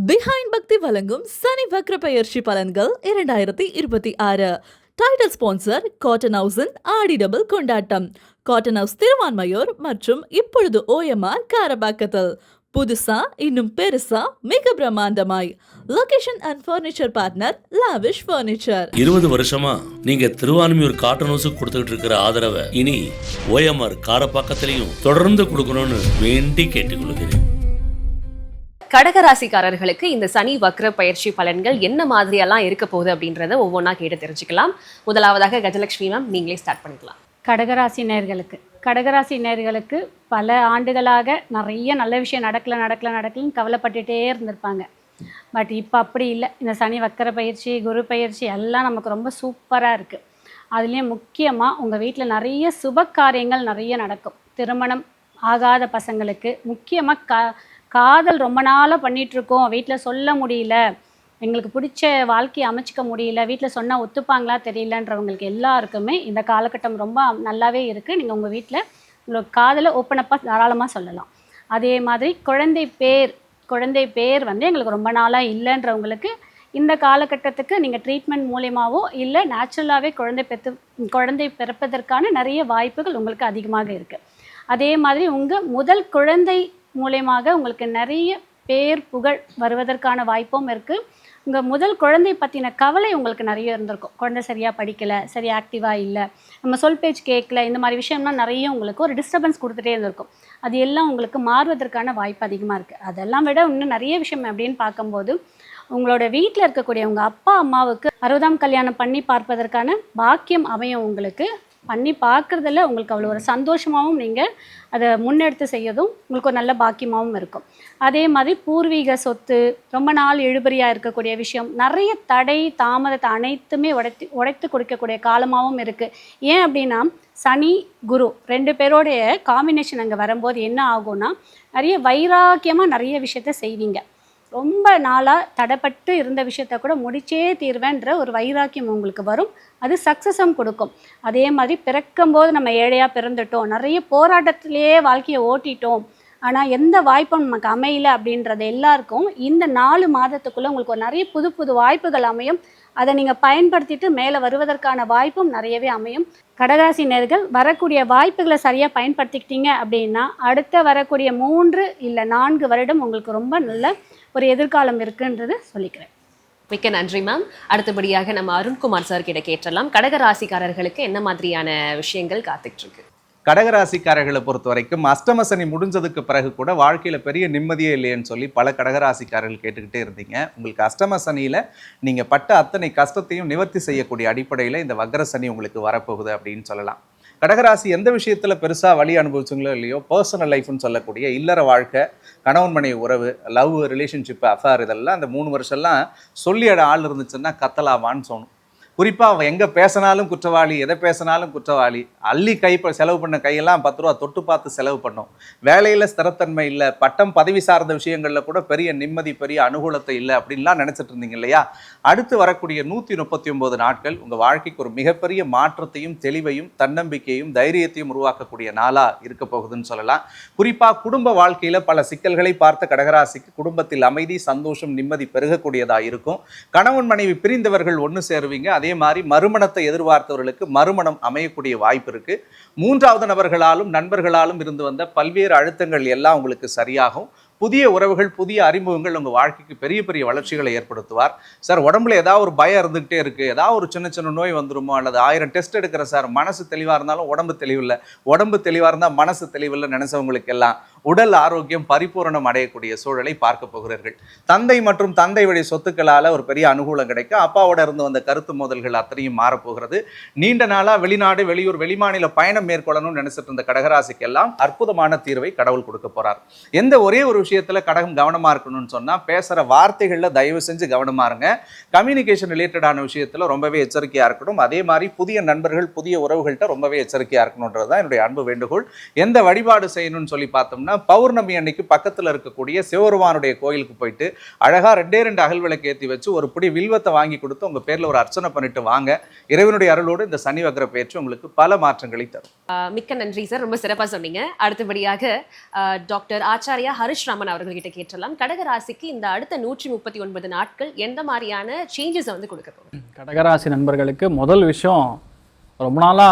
Behind பக்தி வழங்கும் சனி வக்ர பெயர்ச்சி பலன்கள் 2026. டைட்டில் ஸ்பான்சர் காட்டன் ஹவுஸின் ஆடி டபுள் கொண்டாட்டம். காட்டன் ஹவுஸ் திருவான்மையூர் மற்றும் இப்பொழுது OMR காரபாக்கத்தில். புதுசா இன்னும் பெருசா மிக பிரம்மாண்டமாய். Location and furniture partner lavish furniture. 20 வருஷமா நீங்க திருவான்மியூர் காட்டன் ஹவுஸுக்கு கொடுத்துட்டு இருக்கிற ஆதரவை இனி OMR காரப்பாக்கத்திலையும் தொடர்ந்து கொடுக்கணும்னு வேண்டி கேட்டுக்கொள்கிறேன். கடகராசிக்காரர்களுக்கு இந்த சனி வக்ர பயிற்சி பலன்கள் என்ன மாதிரியெல்லாம் இருக்க போகுது அப்படின்றத ஒவ்வொன்றா கேட்டு தெரிஞ்சுக்கலாம். முதலாவதாக கஜலட்சுமி மேம், நீங்களே ஸ்டார்ட் பண்ணிக்கலாம். கடகராசி நேயர்களுக்கு பல ஆண்டுகளாக நிறைய நல்ல விஷயம் நடக்கலன்னு கவலைப்பட்டுட்டே இருந்திருப்பாங்க. பட் இப்போ அப்படி இல்லை. இந்த சனி வக்கர பயிற்சி, குரு பயிற்சி எல்லாம் நமக்கு ரொம்ப சூப்பராக இருக்குது. அதுலேயும் முக்கியமாக உங்கள் வீட்டில் நிறைய சுப காரியங்கள் நிறைய நடக்கும். திருமணம் ஆகாத பசங்களுக்கு முக்கியமாக காதல் ரொம்ப நாளாக பண்ணிகிட்ருக்கோம், வீட்டில் சொல்ல முடியல, எங்களுக்கு பிடிச்ச வாழ்க்கையை அமைச்சிக்க முடியல, வீட்டில் சொன்னால் ஒத்துப்பாங்களா தெரியலன்றவங்களுக்கு எல்லாருக்குமே இந்த காலகட்டம் ரொம்ப நல்லாவே இருக்குது. நீங்கள் உங்கள் வீட்டில் உங்களுக்கு காதலை ஓப்பனப்பாக தாராளமாக சொல்லலாம். அதே மாதிரி குழந்தை பேர் வந்து எங்களுக்கு ரொம்ப நாளாக இல்லைன்றவங்களுக்கு இந்த காலகட்டத்துக்கு நீங்கள் ட்ரீட்மெண்ட் மூலியமாகவோ இல்லை நேச்சுரலாகவே குழந்தை பிறப்பதற்கான நிறைய வாய்ப்புகள் உங்களுக்கு அதிகமாக இருக்குது. அதே மாதிரி உங்கள் முதல் குழந்தை மூலயமாக உங்களுக்கு நிறைய பேர் புகழ் வருவதற்கான வாய்ப்பும் இருக்குது. உங்கள் முதல் குழந்தை பற்றின கவலை உங்களுக்கு நிறைய இருந்திருக்கும். குழந்தை சரியாக படிக்கலை, சரியாக ஆக்டிவாக இல்லை, நம்ம சொல் பேச்சு கேட்கல, இந்த மாதிரி விஷயம்லாம் நிறைய உங்களுக்கு ஒரு டிஸ்டர்பன்ஸ் கொடுத்துட்டே இருந்திருக்கும். அது எல்லாம் உங்களுக்கு மாறுவதற்கான வாய்ப்பு அதிகமாக இருக்குது. அதெல்லாம் விட இன்னும் நிறைய விஷயம் அப்படின்னு பார்க்கும்போது உங்களோட வீட்டில் இருக்கக்கூடிய உங்கள் அப்பா அம்மாவுக்கு 60ஆம் கல்யாணம் பண்ணி பார்ப்பதற்கான பாக்கியம் அமையும். உங்களுக்கு பண்ணி பார்க்குறதில்ல உங்களுக்கு அவ்வளோ ஒரு சந்தோஷமாகவும் நீங்கள் அதை முன்னெடுத்து செய்யதும் உங்களுக்கு ஒரு நல்ல பாக்கியமாகவும் இருக்கும். அதே மாதிரி பூர்வீக சொத்து, ரொம்ப நாள் இழுபறியாக இருக்கக்கூடிய விஷயம், நிறைய தடை தாமதத்தை அனைத்துமே உடைத்து கொடுக்கக்கூடிய காலமாகவும் இருக்குது. ஏன் அப்படின்னா சனி குரு 2 பேரோடைய காம்பினேஷன் அங்கே வரும்போது என்ன ஆகும்னா நிறைய வைராக்கியமாக நிறைய விஷயத்த செய்வீங்க. ரொம்ப நாளாக தடைப்பட்டு இருந்த விஷயத்த கூட முடிச்சே தீர்வேன்ற ஒரு வைராக்கியம் உங்களுக்கு வரும். அது சக்ஸஸும் கொடுக்கும். அதே மாதிரி பிறக்கும்போது நம்ம ஏழையாக பிறந்துட்டோம், நிறைய போராட்டத்திலேயே வாழ்க்கையை ஓட்டிட்டோம், ஆனால் எந்த வாய்ப்பும் நமக்கு அமையல அப்படின்றது எல்லாருக்கும் இந்த 4 மாதத்துக்குள்ளே உங்களுக்கு ஒரு நிறைய புது வாய்ப்புகள் அமையும். அதை நீங்கள் பயன்படுத்திட்டு மேலே வருவதற்கான வாய்ப்பும் நிறையவே அமையும். கடகராசி நேயர்கள் வரக்கூடிய வாய்ப்புகளை சரியாக பயன்படுத்திக்கிட்டீங்க அப்படின்னா அடுத்த வரக்கூடிய 3 இல்லை 4 வருடம் உங்களுக்கு ரொம்ப நல்ல ஒரு எதிர்காலம் இருக்குன்றது சொல்லிக்கிறேன். மிக்க நன்றி மேம். அடுத்தபடியாக நம்ம அருண்குமார் சார் கிட்ட கேட்டலாம், கடகராசிக்காரர்களுக்கு என்ன மாதிரியான விஷயங்கள் காத்துட்டு இருக்கு? கடகராசிக்காரர்களை பொறுத்த வரைக்கும் அஷ்டம சனி முடிஞ்சதுக்கு பிறகு கூட வாழ்க்கையில் பெரிய நிம்மதியே இல்லைன்னு சொல்லி பல கடகராசிக்காரர்கள் கேட்டுக்கிட்டே இருந்தீங்க. உங்களுக்கு அஷ்டம சனியில் நீங்கள் பட்ட அத்தனை கஷ்டத்தையும் நிவர்த்தி செய்யக்கூடிய அடிப்படையில் இந்த வக்ர சனி உங்களுக்கு வரப்போகுது அப்படின்னு சொல்லலாம். கடகராசி எந்த விஷயத்தில் பெருசாக வழி அனுபவிச்சுங்களோ இல்லையோ, பர்சனல் லைஃப்னு சொல்லக்கூடிய இல்லற வாழ்க்கை, கணவன் மனைவி உறவு, லவ், ரிலேஷன்ஷிப், அஃபேர், இதெல்லாம் அந்த 3 வருஷம்லாம் சொல்லி ஆள் இருந்துச்சுன்னா கத்தலாமான்னு தோணும். குறிப்பாக அவன் எங்கே பேசினாலும் குற்றவாளி, எதை பேசினாலும் குற்றவாளி, அள்ளி செலவு பண்ண கையெல்லாம் 10 ரூபா தொட்டு பார்த்து செலவு பண்ணோம், வேலையில் ஸ்திரத்தன்மை இல்லை, பட்டம் பதவி சார்ந்த விஷயங்களில் கூட பெரிய நிம்மதி, பெரிய அனுகூலத்தை இல்லை அப்படின்லாம் நினச்சிட்டு இருந்தீங்க இல்லையா? அடுத்து வரக்கூடிய 139 நாட்கள் உங்கள் வாழ்க்கைக்கு ஒரு மிகப்பெரிய மாற்றத்தையும் தெளிவையும் தன்னம்பிக்கையும் தைரியத்தையும் உருவாக்கக்கூடிய நாளாக இருக்க போகுதுன்னு சொல்லலாம். குறிப்பாக குடும்ப வாழ்க்கையில் பல சிக்கல்களை பார்த்த கடகராசிக்கு குடும்பத்தில் அமைதி, சந்தோஷம், நிம்மதி பெருகக்கூடியதாக இருக்கும். கணவன் மனைவி பிரிந்தவர்கள் ஒன்று சேருவீங்க. அதே மாதிரி மறுமணத்தை எதிர்பார்த்தவர்களுக்கு மறுமணம் அமையக்கூடிய வாய்ப்பு இருக்கு. 3வது நபர்களாலும் நண்பர்களாலும் இருந்து வந்த பல்வேறு அழுத்தங்கள் எல்லாம் உங்களுக்கு சரியாகும். புதிய உறவுகள், புதிய அறிமுகங்கள் உங்கள் வாழ்க்கைக்கு பெரிய வளர்ச்சிகளை ஏற்படுத்துவார். சார் உடம்புல ஏதாவது ஒரு பயம் இருந்துகிட்டே இருக்குது, ஏதாவது ஒரு சின்ன நோய் வந்துருமோ, அல்லது 1000 டெஸ்ட் எடுக்கிற சார், மனசு தெளிவாக இருந்தாலும் உடம்பு தெளிவில்லை, உடம்பு தெளிவாக இருந்தால் மனசு தெளிவில்லை நினைச்சவங்களுக்கு எல்லாம் உடல் ஆரோக்கியம் பரிபூரணம் அடையக்கூடிய சூழலை பார்க்க போகிறீர்கள். தந்தை மற்றும் தந்தை வழி சொத்துக்களால் ஒரு பெரிய அனுகூலம் கிடைக்கும். அப்பாவோட இருந்து வந்த கருத்து மோதல்கள் அத்தனையும் மாறப்போகிறது. நீண்ட நாளாக வெளிநாடு, வெளியூர், வெளிமாநில பயணம் மேற்கொள்ளணும்னு நினைச்சிட்டு இருந்த கடகராசிக்கெல்லாம் அற்புதமான தீர்வை கடவுள் கொடுக்க போறார். எந்த ஒரே ஒரு விஷயத்துல கடகம் கவனமா இருக்கணும்னு சொன்னா பேசுற வார்த்தைகள்ல தயவு செஞ்சு கவனமா இருங்க. கம்யூனிகேஷன் ரிலேட்டடான விஷயத்துல ரொம்பவே எச்சரிக்கையா இருக்கணும். அதே மாதிரி புதிய நண்பர்கள், புதிய உறவுகள்கிட்ட ரொம்பவே எச்சரிக்கையா இருக்கணும்ன்றதுதான் என்னுடைய அன்பு வேண்டுகோள். எந்த வழிபாடு செய்யணும்னு சொல்லி பார்த்தோம்னா பௌர்ணமி அன்னைக்கு பக்கத்துல இருக்கக்கூடிய சிவபெருமானுடைய கோயிலுக்கு போயிட்டு அழகா 2 அகல் விளக்கு ஏற்றி வச்சு ஒரு பிடி வில்வத்தை வாங்கி கொடுத்து உங்க பேர்ல ஒரு அர்ச்சனை பண்ணிட்டு வாங்க. இறைவனுடைய அருளோடு இந்த சனி வக்ர பெயர்ச்சி உங்களுக்கு பல மாற்றங்களை தரும். மிக்க நன்றி சார், ரொம்ப சிறப்பா சொன்னீங்க. அடுத்தபடியாக டாக்டர் ஆச்சாரியா ஹரிஷ் ராமன் அவர்கள்கிட்ட கேட்டலாம், கடக ராசிக்கு இந்த அடுத்த 139 நாட்கள் எந்த மாதிரியான சேஞ்சஸ் வந்து கொடுக்க போகுது? கடகராசி நண்பர்களுக்கு முதல் விஷயம், ரொம்ப நாளா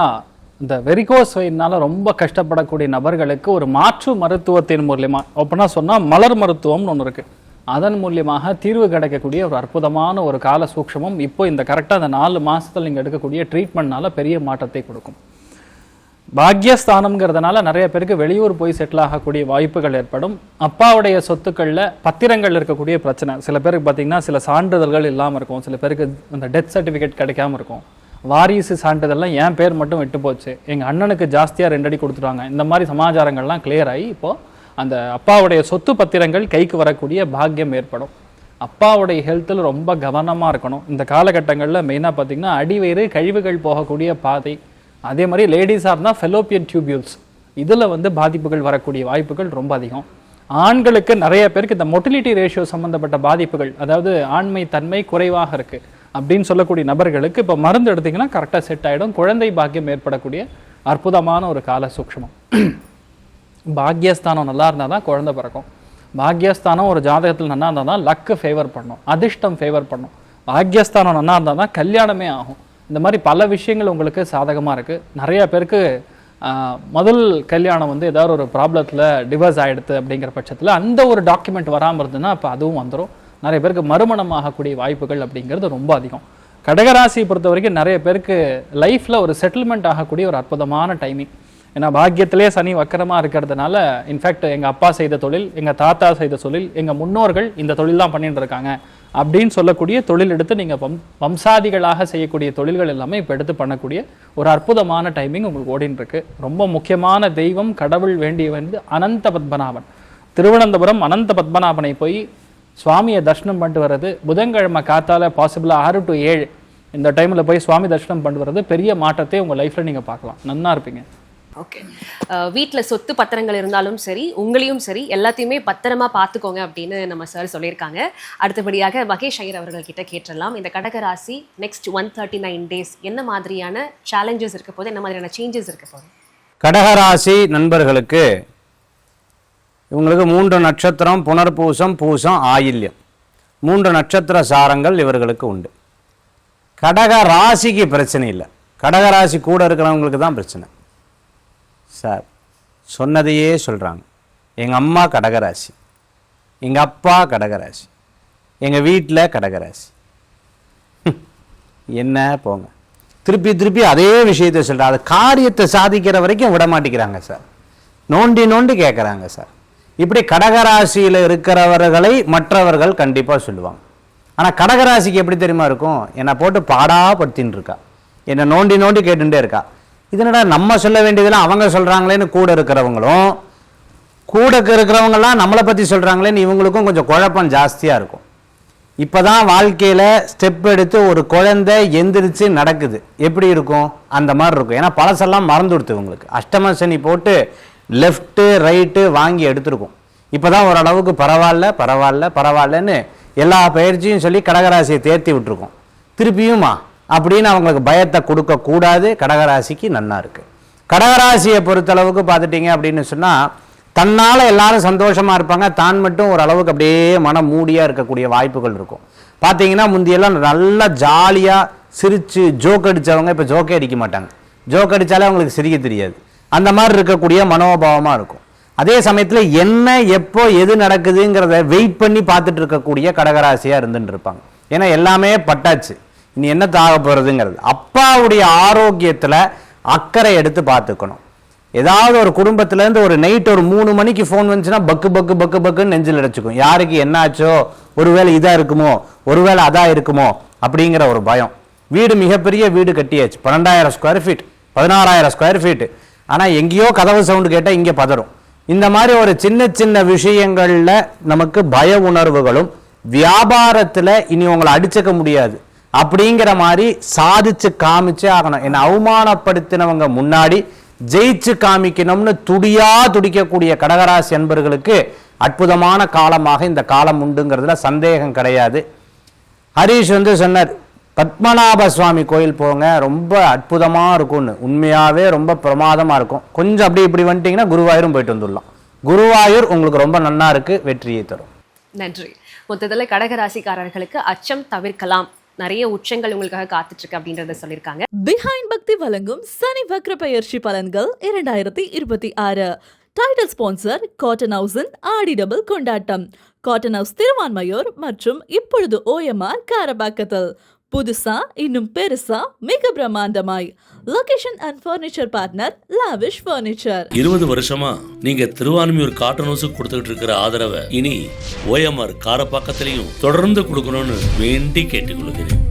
இந்த வெரிகோஸ் வெயின்னால ரொம்ப கஷ்டப்படக்கூடிய நபர்களுக்கு ஒரு மாற்று மருத்துவத்தின் மூலியமா, ஓப்பனா சொன்னா மலர் மருத்துவம்னு ஒன்று இருக்கு, அதன் மூலியமாக தீர்வு கிடைக்கக்கூடிய ஒரு அற்புதமான ஒரு கால சூக்ஷமம் இப்போ இந்த கரெக்டாக அந்த 4 மாசத்துல நீங்க எடுக்கக்கூடிய ட்ரீட்மெண்ட்னால பெரிய மாற்றத்தை கொடுக்கும். பாக்யஸ்தானம்ங்கிறதுனால நிறைய பேருக்கு வெளியூர் போய் செட்டில் ஆகக்கூடிய வாய்ப்புகள் ஏற்படும். அப்பாவுடைய சொத்துக்களில் பத்திரங்கள் இருக்கக்கூடிய பிரச்சனை, சில பேருக்கு பார்த்தீங்கன்னா சில சான்றிதழ்கள் இல்லாமல் இருக்கும், சில பேருக்கு அந்த டெத் சர்டிஃபிகேட் கிடைக்காம இருக்கும், வாரிசு சான்றிதழ்லாம் என் பேர் மட்டும் விட்டு போச்சு, எங்கள் அண்ணனுக்கு ஜாஸ்தியாக 2 அடி கொடுத்துருவாங்க, இந்த மாதிரி சமாச்சாரங்கள்லாம் கிளியர் ஆகி இப்போது அந்த அப்பாவுடைய சொத்து பத்திரங்கள் கைக்கு வரக்கூடிய பாக்கியம் ஏற்படும். அப்பாவுடைய ஹெல்த்தில் ரொம்ப கவனமாக இருக்கணும். இந்த காலகட்டங்களில் மெயினாக பார்த்தீங்கன்னா அடிவயிறு கழிவுகள் போகக்கூடிய பாதை, அதே மாதிரி லேடிஸாக இருந்தால் ஃபெலோப்பியன் டியூபியூல்ஸ், இதில் வந்து பாதிப்புகள் வரக்கூடிய வாய்ப்புகள் ரொம்ப அதிகம். ஆண்களுக்கு நிறைய பேருக்கு இந்த மொட்டிலிட்டி ரேஷியோ சம்மந்தப்பட்ட பாதிப்புகள், அதாவது ஆண்மை தன்மை குறைவாக இருக்குது அப்படின்னு சொல்லக்கூடிய நபர்களுக்கு இப்போ மருந்து எடுத்திங்கன்னா கரெக்டாக செட் ஆகிடும். குழந்தை பாக்கியம் ஏற்படக்கூடிய அற்புதமான ஒரு கால சூக்ஷ்மம். பாக்யஸ்தானம் நல்லா இருந்தால் தான் குழந்தை பிறக்கும். பாக்யஸ்தானம் ஒரு ஜாதகத்தில் நல்லா இருந்தால் தான் லக்கு ஃபேவர் பண்ணும், அதிர்ஷ்டம் ஃபேவர் பண்ணும். பாக்யஸ்தானம் நல்லா இருந்தால் தான் கல்யாணமே ஆகும். இந்த மாதிரி பல விஷயங்கள் உங்களுக்கு சாதகமாக இருக்குது. நிறைய பேருக்கு முதல் கல்யாணம் வந்து ஏதாவது ஒரு ப்ராப்ளத்தில் டிவோர்ஸ் ஆகிடுது அப்படிங்கிற பட்சத்தில் அந்த ஒரு டாக்குமெண்ட் வராமல் இருந்ததுன்னா அப்போ அதுவும் வந்துடும். நிறைய பேருக்கு மறுமணம் ஆகக்கூடிய வாய்ப்புகள் அப்படிங்கிறது ரொம்ப அதிகம். கடகராசியை பொறுத்த வரைக்கும் நிறைய பேருக்கு லைஃப்பில் ஒரு செட்டில்மெண்ட் ஆகக்கூடிய ஒரு அற்புதமான டைமிங். ஏன்னா பாக்கியத்திலே சனி வக்கரமாக இருக்கிறதுனால, இன்ஃபேக்ட் எங்கள் அப்பா செய்த தொழில், எங்கள் தாத்தா செய்த தொழில், எங்கள் முன்னோர்கள் இந்த தொழில் தான் பண்ணிட்டு இருக்காங்க அப்படின்னு சொல்லக்கூடிய தொழில் எடுத்து நீங்கள் வம்சாதிகளாக செய்யக்கூடிய தொழில்கள் எல்லாமே இப்போ எடுத்து பண்ணக்கூடிய ஒரு அற்புதமான டைமிங் உங்களுக்கு ஓடின்னு இருக்கு. ரொம்ப முக்கியமான தெய்வம் கடவுள் வேண்டிய வந்து அனந்த பத்மநாபன். திருவனந்தபுரம் அனந்த பத்மநாபனை போய் சுவாமியை தர்ஷனம் பண்ணிட்டு வர்றது, புதன்கிழமை காத்தால பாசிபிளாக 6 to 7 இந்த டைமில் போய் சுவாமி தர்ஷனம் பண்ணிட்டு வர்றது பெரிய மாற்றத்தை உங்கள் லைஃப்பில் நீங்கள் பார்க்கலாம், நன்னா இருப்பீங்க. ஓகே, வீட்டில் சொத்து பத்திரங்கள் இருந்தாலும் சரி, உங்களையும் சரி, எல்லாத்தையுமே பத்திரமா பார்த்துக்கோங்க அப்படின்னு நம்ம சார் சொல்லியிருக்காங்க. அடுத்தபடியாக மகேஷ் ஐயர் அவர்கள் கிட்ட கேட்டலாம், இந்த கடகராசி நெக்ஸ்ட் 139 days என்ன மாதிரியான சேலஞ்சஸ் இருக்க போது, என்ன மாதிரியான சேஞ்சஸ் இருக்க போது? கடகராசி நண்பர்களுக்கு இவங்களுக்கு 3 நட்சத்திரம், புனர்பூசம், பூசம், ஆயில்யம், 3 நட்சத்திர சாரங்கள் இவர்களுக்கு உண்டு. கடக ராசிக்கு பிரச்சனை இல்லை, கடகராசி கூட இருக்கிறவங்களுக்கு தான் பிரச்சனை. சார் சொன்னதையே சொல்கிறாங்க, எங்கள் அம்மா கடகராசி, எங்கள் அப்பா கடகராசி, எங்கள் வீட்டில் கடகராசி, என்ன போங்க திருப்பி திருப்பி அதே விஷயத்தை சொல்கிறாங்க. அது காரியத்தை சாதிக்கிற வரைக்கும் விட மாட்டேங்கிறாங்க சார், நோண்டி நோண்டி கேட்குறாங்க சார். இப்படி கடகராசியில் இருக்கிறவர்களை மற்றவர்கள் கண்டிப்பாக சொல்லுவாங்க. ஆனால் கடகராசிக்கு எப்படி தெரியுமா இருக்கும், என்னை போட்டு பாடாப்படுத்தின்னு இருக்கா, என்னை நோண்டி நோண்டி கேட்டுட்டே இருக்கா. இதனடா நம்ம சொல்ல வேண்டியதெல்லாம் அவங்க சொல்கிறாங்களேன்னு கூட இருக்கிறவங்களும், கூட இருக்கிறவங்கலாம் நம்மளை பற்றி சொல்கிறாங்களேன்னு இவங்களுக்கும் கொஞ்சம் குழப்பம் ஜாஸ்தியாக இருக்கும். இப்போ தான் வாழ்க்கையில் ஸ்டெப் எடுத்து ஒரு குழந்தை எந்திரிச்சு நடக்குது, எப்படி இருக்கும் அந்த மாதிரி இருக்கும். ஏன்னா பழசெல்லாம் மறந்து கொடுத்து இவங்களுக்கு அஷ்டம சனி போட்டு லெஃப்ட்டு ரைட்டு வாங்கி எடுத்துருக்கும். இப்போ தான் ஓரளவுக்கு பரவாயில்ல பரவாயில்ல பரவாயில்லன்னு எல்லா பயிற்சியும் சொல்லி கடகராசியை தேர்த்தி விட்டுருக்கோம். திருப்பியுமா அப்படின்னு அவங்களுக்கு பயத்தை கொடுக்கக்கூடாது. கடகராசிக்கு நன்னா இருக்குது. கடகராசியை பொறுத்தளவுக்கு பார்த்துட்டிங்க அப்படின்னு சொன்னால், தன்னால் எல்லாரும் சந்தோஷமாக இருப்பாங்க, தான் மட்டும் ஓரளவுக்கு அப்படியே மனம் மூடியாக இருக்கக்கூடிய வாய்ப்புகள் இருக்கும். பார்த்தீங்கன்னா முந்தியெல்லாம் நல்லா ஜாலியாக சிரித்து ஜோக் அடித்தவங்க இப்போ ஜோக்கே அடிக்க மாட்டாங்க, ஜோக் அடித்தாலே அவங்களுக்கு சிரிக்க தெரியாது. அந்த மாதிரி இருக்கக்கூடிய மனோபாவமாக இருக்கும். அதே சமயத்தில் என்ன எப்போ எது நடக்குதுங்கிறத வெயிட் பண்ணி பார்த்துட்டு இருக்கக்கூடிய கடகராசியாக இருந்துட்டு இருப்பாங்க. ஏன்னா எல்லாமே பட்டாச்சு, இனி என்ன தாக போகிறதுங்கிறது. அப்பாவுடைய ஆரோக்கியத்தில் அக்கறை எடுத்து பார்த்துக்கணும். ஏதாவது ஒரு குடும்பத்திலேருந்து ஒரு நைட் ஒரு 3 மணிக்கு ஃபோன் வந்துச்சுன்னா பக்கு பக்கு பக்கு பக்குன்னு நெஞ்சில் அடைச்சிக்கும். யாருக்கு என்னாச்சோ, ஒருவேளை இதாக இருக்குமோ, ஒருவேளை அதாக இருக்குமோ அப்படிங்கிற ஒரு பயம். வீடு மிகப்பெரிய வீடு கட்டியாச்சு, 12,000 ஸ்கொயர் ஃபீட் 16,000 ஸ்கொயர் ஃபீட்டு. ஆனால் எங்கேயோ கதவு சவுண்டு கேட்டால் இங்கே பதறும். இந்த மாதிரி ஒரு சின்ன சின்ன விஷயங்களில் நமக்கு பய உணர்வுகளும், வியாபாரத்தில் இனி உங்களை அடிச்சுக்க முடியாது அப்படிங்கிற மாதிரி சாதிச்சு காமிச்சே ஆகணும். என்னை அவமானப்படுத்தினவங்க முன்னாடி ஜெயிச்சு காமிக்கணும்னு துடிக்கக்கூடிய கடகராசி அன்பர்களுக்கு அற்புதமான காலமாக இந்த காலம் உண்டுங்கிறதுல சந்தேகம் கிடையாது. ஹரீஷ் சொன்னார் பத்மநாப சுவாமி கோயில் போங்க, ரொம்ப அற்புதமாக இருக்கும்னு. உண்மையாகவே ரொம்ப பிரமாதமாக இருக்கும். கொஞ்சம் அப்படி இப்படி வந்துட்டிங்கன்னா குருவாயூரும் போயிட்டு வந்துடலாம். குருவாயூர் உங்களுக்கு ரொம்ப நன்னா இருக்கு, வெற்றியை தரும். நன்றி. மொத்தத்தில் கடகராசிக்காரர்களுக்கு அச்சம் தவிர்க்கலாம், நிறைய உச்சங்கள் உங்களுக்காக காத்துட்டு இருக்கு அப்படின்றத சொல்லியிருக்காங்க. பிஹைண்ட் பக்தி வழங்கும் சனி வக்ர பெயர்ச்சி பலன்கள் 2026. டைட்டில் ஸ்பான்சர் காட்டன் ஹவுஸின் ஆடி டபுள் கொண்டாட்டம். காட்டன் ஹவுஸ் திருவான்மையூர் மற்றும் இப்பொழுது OMR காரபாக்கத்தில். புதுசா இன்னும் பெருசா மிக பிரம்மாண்டமாய். Location and furniture partner lavish furniture. 20 வருஷமா நீங்க திருவான்மியூர் காட்டன் ஹவுஸுக்கு கொடுத்துக்கிட்டு இருக்கிற ஆதரவை இனி OMR காரப்பாக்கத்திலையும் தொடர்ந்து கொடுக்கணும்னு வேண்டி கேட்டுக்கொள்கிறேன்.